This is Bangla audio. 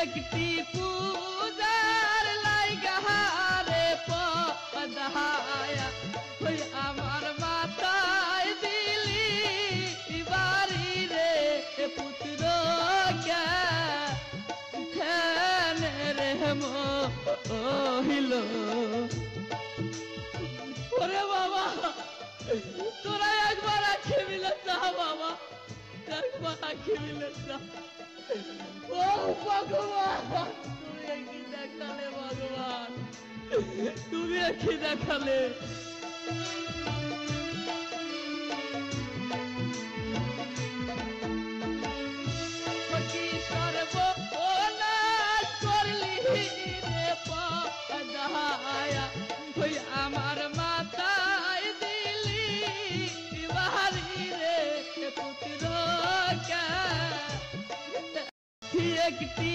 একটি পূজার লাইগা রে পদায়া ওই আমার মাথায় দিলি বাড়ি রে পুত্র কেন রে মহিল ওরে বাবা তোরা একবার আঁখে মিলে যা বাবা একবার আঁখে মিলে যা ও ভগবান তুমি কি দেখালে ভগবান তুমি কি দেখালে কি সর্বনাশ করলি রে পদায়া ওই আমার মাথায় দিলি বাড়ি রে পুত্র একটি